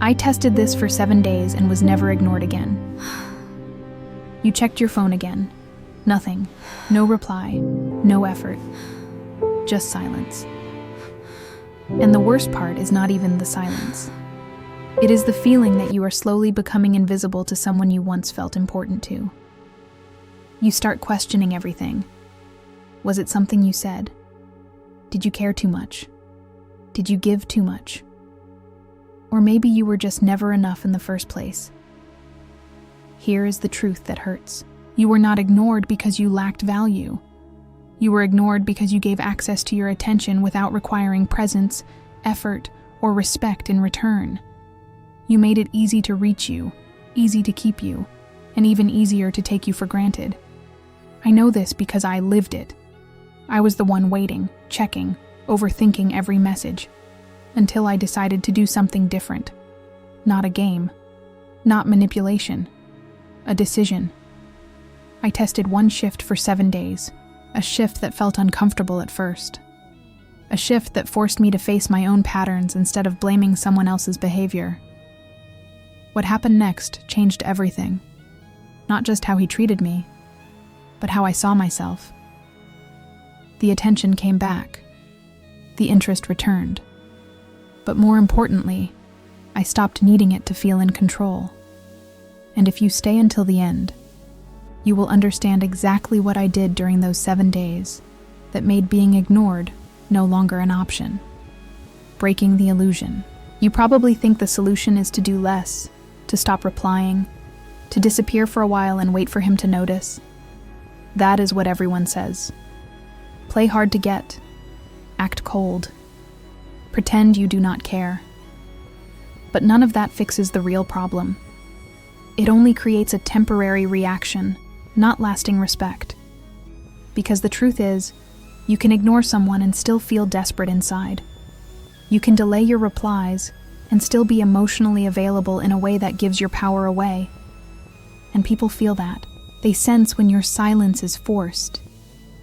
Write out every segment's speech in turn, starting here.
I tested this for 7 days and was never ignored again. You checked your phone again. Nothing. No reply. No effort. Just silence. And the worst part is not even the silence. It is the feeling that you are slowly becoming invisible to someone you once felt important to. You start questioning everything. Was it something you said? Did you care too much? Did you give too much? Or maybe you were just never enough in the first place. Here is the truth that hurts. You were not ignored because you lacked value. You were ignored because you gave access to your attention without requiring presence, effort, or respect in return. You made it easy to reach you, easy to keep you, and even easier to take you for granted. I know this because I lived it. I was the one waiting, checking, overthinking every message, until I decided to do something different. Not a game, not manipulation, a decision. I tested one shift for 7 days, a shift that felt uncomfortable at first. A shift that forced me to face my own patterns instead of blaming someone else's behavior. What happened next changed everything. Not just how he treated me, but how I saw myself. The attention came back. The interest returned. But more importantly, I stopped needing it to feel in control. And if you stay until the end, you will understand exactly what I did during those 7 days that made being ignored no longer an option. Breaking the illusion. You probably think the solution is to do less, to stop replying, to disappear for a while and wait for him to notice. That is what everyone says. Play hard to get. Act cold. Pretend you do not care. But none of that fixes the real problem. It only creates a temporary reaction, not lasting respect. Because the truth is, you can ignore someone and still feel desperate inside. You can delay your replies and still be emotionally available in a way that gives your power away. And people feel that. They sense when your silence is forced,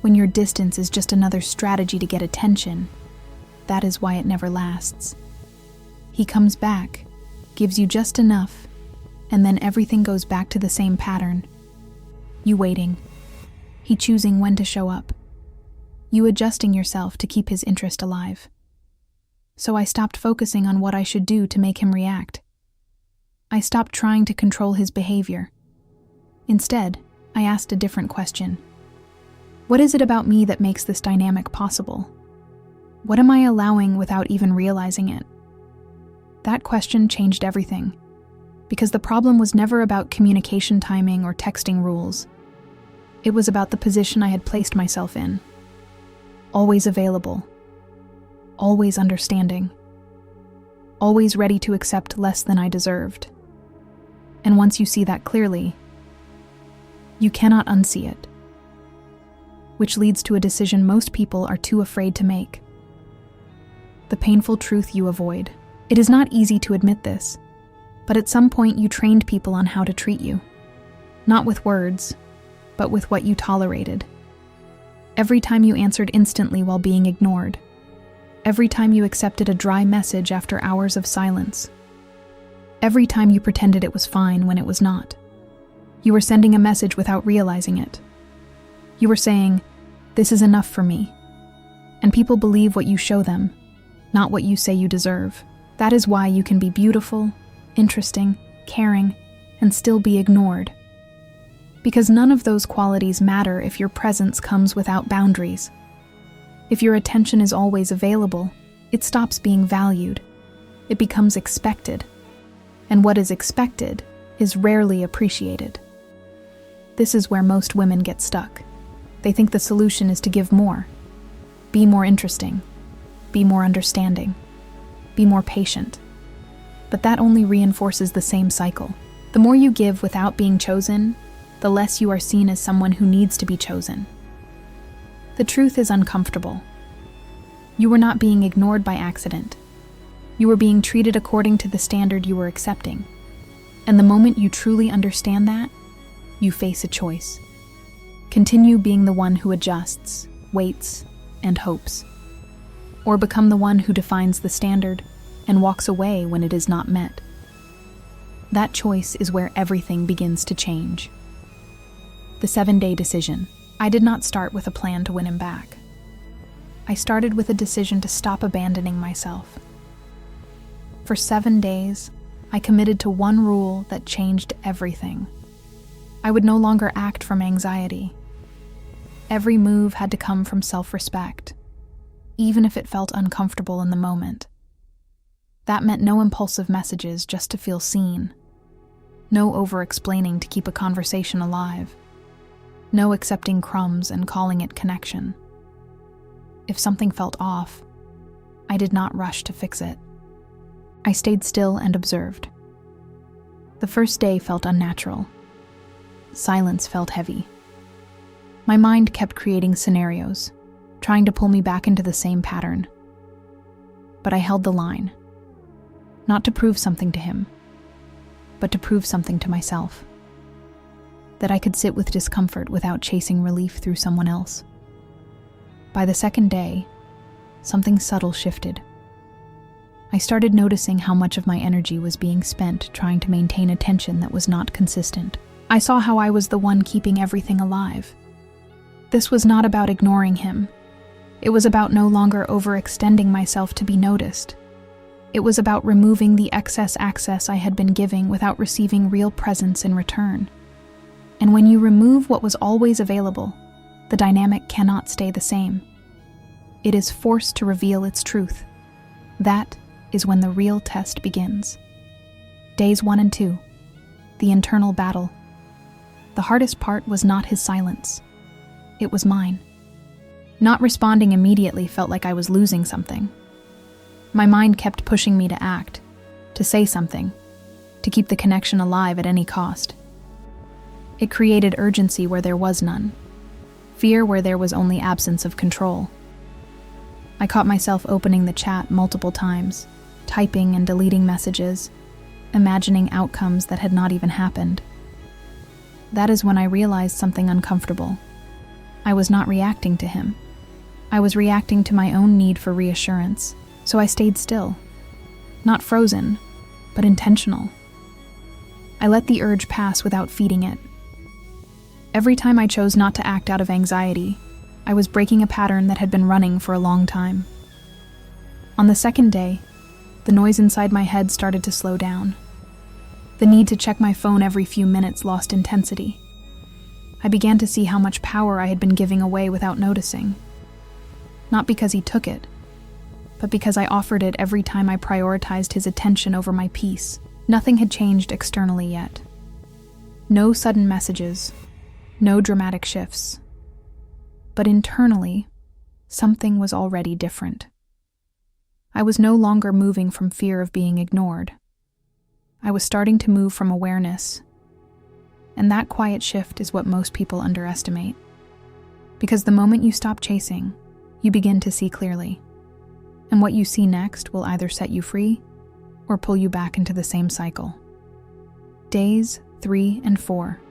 when your distance is just another strategy to get attention. That is why it never lasts. He comes back, gives you just enough, and then everything goes back to the same pattern. You waiting. He choosing when to show up. You adjusting yourself to keep his interest alive. So I stopped focusing on what I should do to make him react. I stopped trying to control his behavior. Instead, I asked a different question. What is it about me that makes this dynamic possible? What am I allowing without even realizing it? That question changed everything, because the problem was never about communication timing or texting rules. It was about the position I had placed myself in. Always available. Always understanding. Always ready to accept less than I deserved. And once you see that clearly, you cannot unsee it. Which leads to a decision most people are too afraid to make. The painful truth you avoid. It is not easy to admit this, but at some point you trained people on how to treat you. Not with words, but with what you tolerated. Every time you answered instantly while being ignored. Every time you accepted a dry message after hours of silence. Every time you pretended it was fine when it was not. You were sending a message without realizing it. You were saying, "This is enough for me." And people believe what you show them, not what you say you deserve. That is why you can be beautiful, interesting, caring, and still be ignored. Because none of those qualities matter if your presence comes without boundaries. If your attention is always available, it stops being valued. It becomes expected. And what is expected is rarely appreciated. This is where most women get stuck. They think the solution is to give more. Be more interesting. Be more understanding. Be more patient. But that only reinforces the same cycle. The more you give without being chosen, the less you are seen as someone who needs to be chosen. The truth is uncomfortable. You were not being ignored by accident. You were being treated according to the standard you were accepting. And the moment you truly understand that, you face a choice. Continue being the one who adjusts, waits, and hopes. Or become the one who defines the standard and walks away when it is not met. That choice is where everything begins to change. The 7-day decision. I did not start with a plan to win him back. I started with a decision to stop abandoning myself. For 7 days, I committed to one rule that changed everything. I would no longer act from anxiety. Every move had to come from self-respect, even if it felt uncomfortable in the moment. That meant no impulsive messages just to feel seen. No over-explaining to keep a conversation alive. No accepting crumbs and calling it connection. If something felt off, I did not rush to fix it. I stayed still and observed. The first day felt unnatural. Silence felt heavy. My mind kept creating scenarios, trying to pull me back into the same pattern. But I held the line. Not to prove something to him, but to prove something to myself. That I could sit with discomfort without chasing relief through someone else. By the second day, something subtle shifted. I started noticing how much of my energy was being spent trying to maintain a tension that was not consistent. I saw how I was the one keeping everything alive. This was not about ignoring him. It was about no longer overextending myself to be noticed. It was about removing the excess access I had been giving without receiving real presence in return. And when you remove what was always available, the dynamic cannot stay the same. It is forced to reveal its truth. That is when the real test begins. Days 1 and 2, the internal battle. The hardest part was not his silence. It was mine. Not responding immediately felt like I was losing something. My mind kept pushing me to act, to say something, to keep the connection alive at any cost. It created urgency where there was none, fear where there was only absence of control. I caught myself opening the chat multiple times, typing and deleting messages, imagining outcomes that had not even happened. That is when I realized something uncomfortable. I was not reacting to him. I was reacting to my own need for reassurance, so I stayed still. Not frozen, but intentional. I let the urge pass without feeding it. Every time I chose not to act out of anxiety, I was breaking a pattern that had been running for a long time. On the second day, the noise inside my head started to slow down. The need to check my phone every few minutes lost intensity. I began to see how much power I had been giving away without noticing. Not because he took it, but because I offered it every time I prioritized his attention over my peace. Nothing had changed externally yet. No sudden messages, no dramatic shifts. But internally, something was already different. I was no longer moving from fear of being ignored. I was starting to move from awareness. And that quiet shift is what most people underestimate. Because the moment you stop chasing, you begin to see clearly. And what you see next will either set you free or pull you back into the same cycle. Days 3 and 4.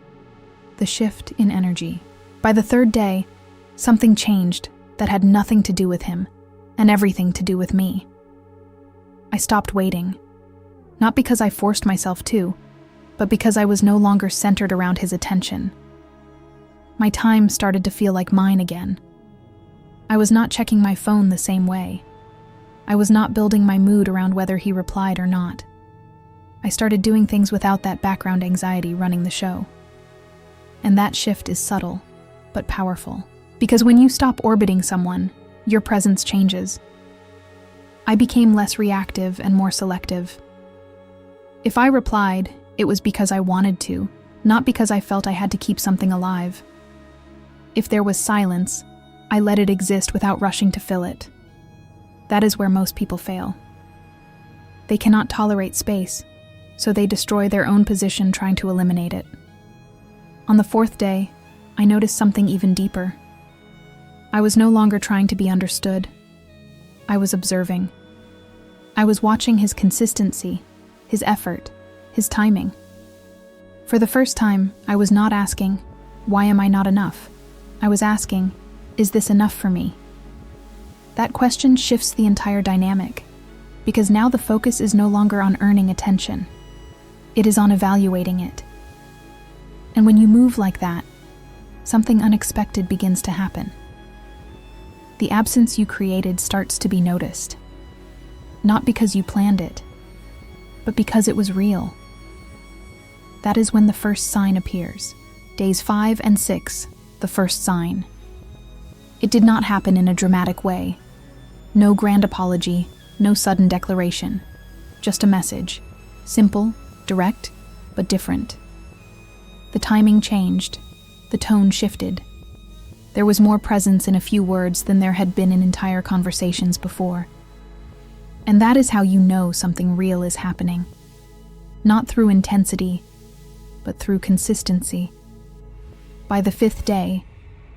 The shift in energy. By the third day, something changed that had nothing to do with him and everything to do with me. I stopped waiting. Not because I forced myself to, but because I was no longer centered around his attention. My time started to feel like mine again. I was not checking my phone the same way. I was not building my mood around whether he replied or not. I started doing things without that background anxiety running the show. And that shift is subtle, but powerful. Because when you stop orbiting someone, your presence changes. I became less reactive and more selective. If I replied, it was because I wanted to, not because I felt I had to keep something alive. If there was silence, I let it exist without rushing to fill it. That is where most people fail. They cannot tolerate space, so they destroy their own position trying to eliminate it. On the 4th day, I noticed something even deeper. I was no longer trying to be understood. I was observing. I was watching his consistency, his effort, his timing. For the first time, I was not asking, why am I not enough? I was asking, is this enough for me? That question shifts the entire dynamic, because now the focus is no longer on earning attention. It is on evaluating it. And when you move like that, something unexpected begins to happen. The absence you created starts to be noticed. Not because you planned it, but because it was real. That is when the first sign appears. Days 5 and 6, the first sign. It did not happen in a dramatic way. No grand apology, no sudden declaration. Just a message. Simple, direct, but different. The timing changed. The tone shifted. There was more presence in a few words than there had been in entire conversations before. And that is how you know something real is happening. Not through intensity, but through consistency. By the 5th day,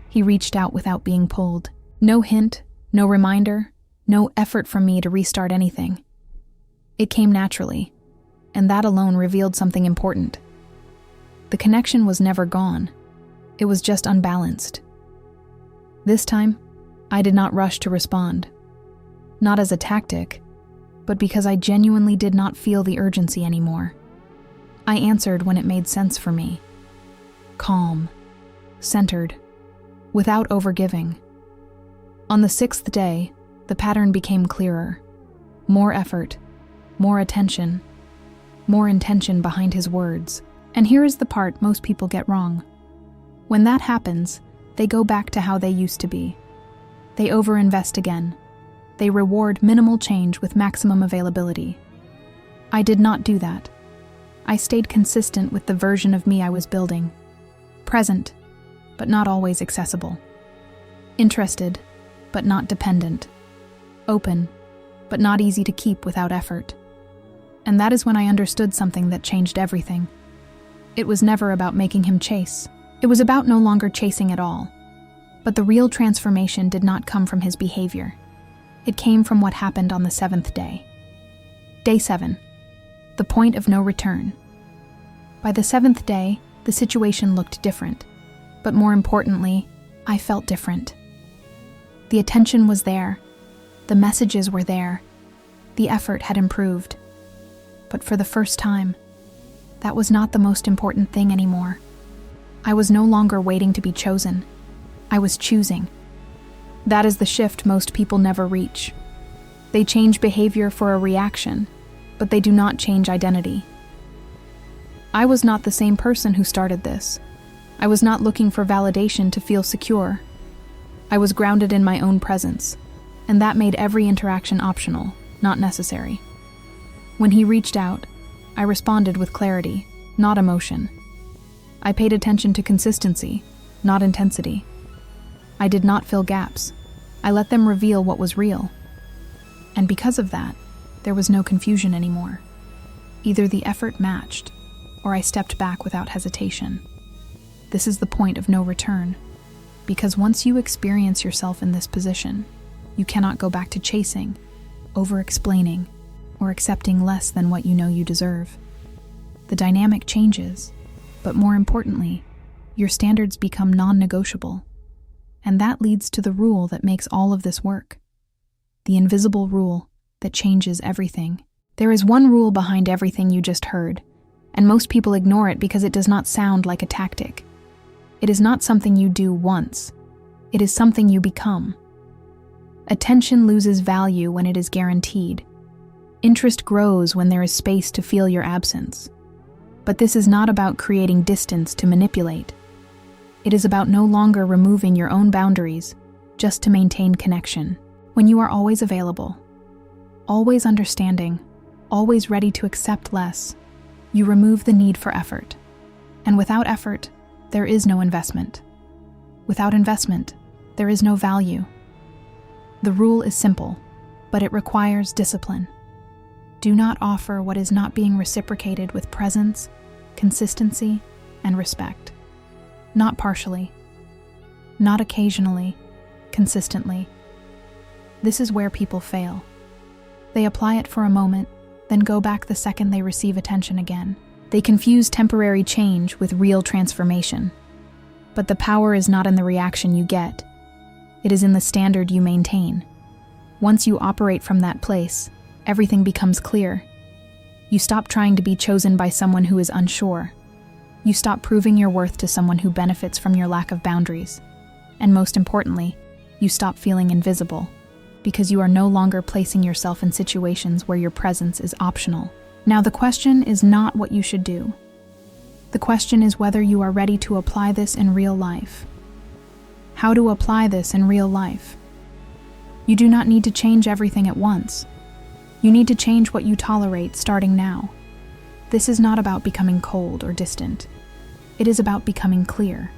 he reached out without being pulled. No hint, no reminder, no effort from me to restart anything. It came naturally, and that alone revealed something important. The connection was never gone. It was just unbalanced. This time, I did not rush to respond. Not as a tactic, but because I genuinely did not feel the urgency anymore. I answered when it made sense for me. Calm, centered, without overgiving. On the 6th day, the pattern became clearer. More effort, more attention, more intention behind his words. And here is the part most people get wrong. When that happens, they go back to how they used to be. They overinvest again. They reward minimal change with maximum availability. I did not do that. I stayed consistent with the version of me I was building. Present, but not always accessible. Interested, but not dependent. Open, but not easy to keep without effort. And that is when I understood something that changed everything. It was never about making him chase. It was about no longer chasing at all. But the real transformation did not come from his behavior. It came from what happened on the 7th day. Day 7. The point of no return. By the 7th day, the situation looked different. But more importantly, I felt different. The attention was there. The messages were there. The effort had improved. But for the first time, that was not the most important thing anymore. I was no longer waiting to be chosen. I was choosing. That is the shift most people never reach. They change behavior for a reaction, but they do not change identity. I was not the same person who started this. I was not looking for validation to feel secure. I was grounded in my own presence, and that made every interaction optional, not necessary. When he reached out, I responded with clarity, not emotion. I paid attention to consistency, not intensity. I did not fill gaps. I let them reveal what was real. And because of that, there was no confusion anymore. Either the effort matched, or I stepped back without hesitation. This is the point of no return, because once you experience yourself in this position, you cannot go back to chasing, over-explaining, or accepting less than what you know you deserve. The dynamic changes, but more importantly, your standards become non-negotiable. And that leads to the rule that makes all of this work. The invisible rule that changes everything. There is one rule behind everything you just heard, and most people ignore it because it does not sound like a tactic. It is not something you do once. It is something you become. Attention loses value when it is guaranteed. Interest grows when there is space to feel your absence. But this is not about creating distance to manipulate. It is about no longer removing your own boundaries just to maintain connection. When you are always available, always understanding, always ready to accept less, you remove the need for effort. And without effort, there is no investment. Without investment, there is no value. The rule is simple, but it requires discipline. Do not offer what is not being reciprocated with presence, consistency, and respect. Not partially, not occasionally, consistently. This is where people fail. They apply it for a moment, then go back the second they receive attention again. They confuse temporary change with real transformation. But the power is not in the reaction you get. It is in the standard you maintain. Once you operate from that place, everything becomes clear. You stop trying to be chosen by someone who is unsure. You stop proving your worth to someone who benefits from your lack of boundaries. And most importantly, you stop feeling invisible, because you are no longer placing yourself in situations where your presence is optional. Now, the question is not what you should do. The question is whether you are ready to apply this in real life. How to apply this in real life? You do not need to change everything at once. You need to change what you tolerate starting now. This is not about becoming cold or distant. It is about becoming clear.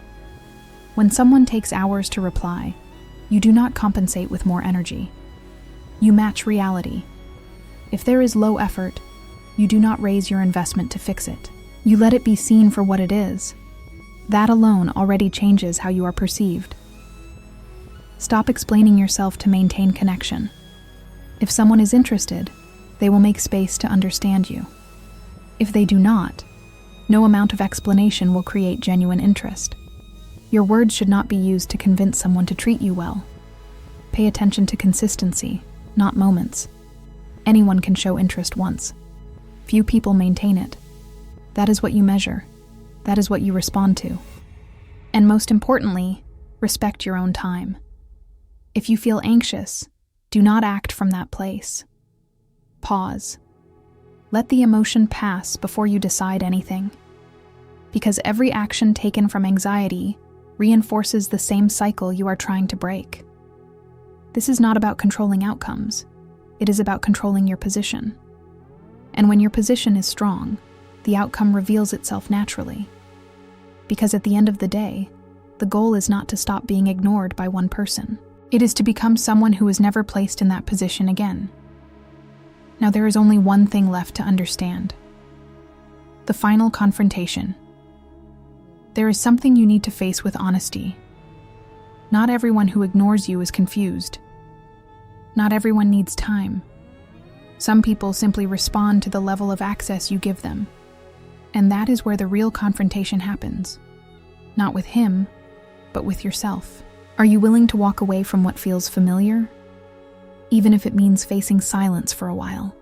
When someone takes hours to reply, you do not compensate with more energy. You match reality. If there is low effort, you do not raise your investment to fix it. You let it be seen for what it is. That alone already changes how you are perceived. Stop explaining yourself to maintain connection. If someone is interested, they will make space to understand you. If they do not, no amount of explanation will create genuine interest. Your words should not be used to convince someone to treat you well. Pay attention to consistency, not moments. Anyone can show interest once. Few people maintain it. That is what you measure. That is what you respond to. And most importantly, respect your own time. If you feel anxious, do not act from that place. Pause. Let the emotion pass before you decide anything. Because every action taken from anxiety reinforces the same cycle you are trying to break. This is not about controlling outcomes. It is about controlling your position. And when your position is strong, the outcome reveals itself naturally. Because at the end of the day, the goal is not to stop being ignored by one person. It is to become someone who is never placed in that position again. Now there is only one thing left to understand. The final confrontation. There is something you need to face with honesty. Not everyone who ignores you is confused. Not everyone needs time. Some people simply respond to the level of access you give them. And that is where the real confrontation happens. Not with him, but with yourself. Are you willing to walk away from what feels familiar, even if it means facing silence for a while?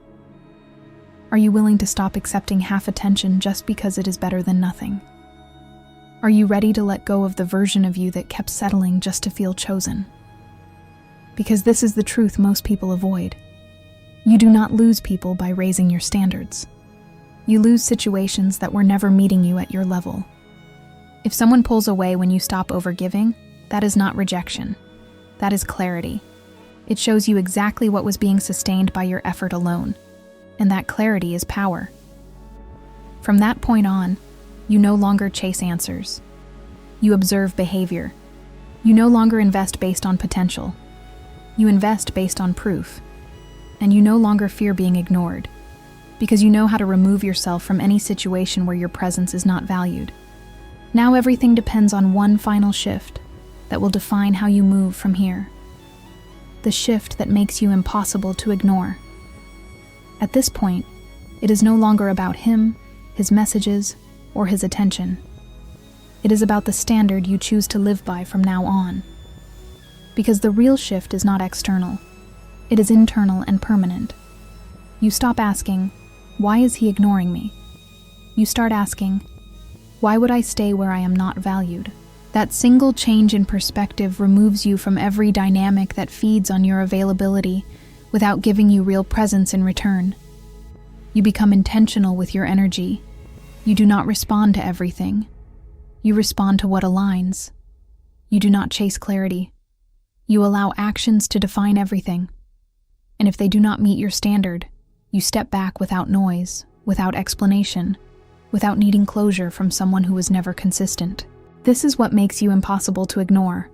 Are you willing to stop accepting half attention just because it is better than nothing? Are you ready to let go of the version of you that kept settling just to feel chosen? Because this is the truth most people avoid. You do not lose people by raising your standards. You lose situations that were never meeting you at your level. If someone pulls away when you stop overgiving, that is not rejection. That is clarity. It shows you exactly what was being sustained by your effort alone. And that clarity is power. From that point on, you no longer chase answers. You observe behavior. You no longer invest based on potential. You invest based on proof. And you no longer fear being ignored, because you know how to remove yourself from any situation where your presence is not valued. Now everything depends on one final shift that will define how you move from here. The shift that makes you impossible to ignore. At this point, it is no longer about him, his messages, or his attention. It is about the standard you choose to live by from now on. Because the real shift is not external. It is internal and permanent. You stop asking, why is he ignoring me? You start asking, why would I stay where I am not valued? That single change in perspective removes you from every dynamic that feeds on your availability without giving you real presence in return. You become intentional with your energy. You do not respond to everything. You respond to what aligns. You do not chase clarity. You allow actions to define everything. And if they do not meet your standard, you step back without noise, without explanation, without needing closure from someone who was never consistent. This is what makes you impossible to ignore.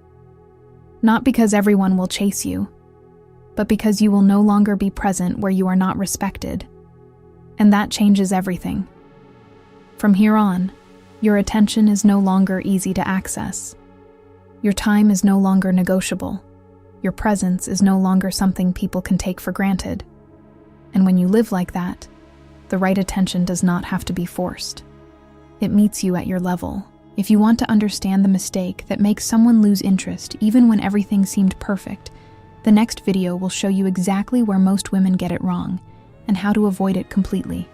Not because everyone will chase you, but because you will no longer be present where you are not respected. And that changes everything. From here on, your attention is no longer easy to access. Your time is no longer negotiable. Your presence is no longer something people can take for granted. And when you live like that, the right attention does not have to be forced. It meets you at your level. If you want to understand the mistake that makes someone lose interest even when everything seemed perfect, the next video will show you exactly where most women get it wrong and how to avoid it completely.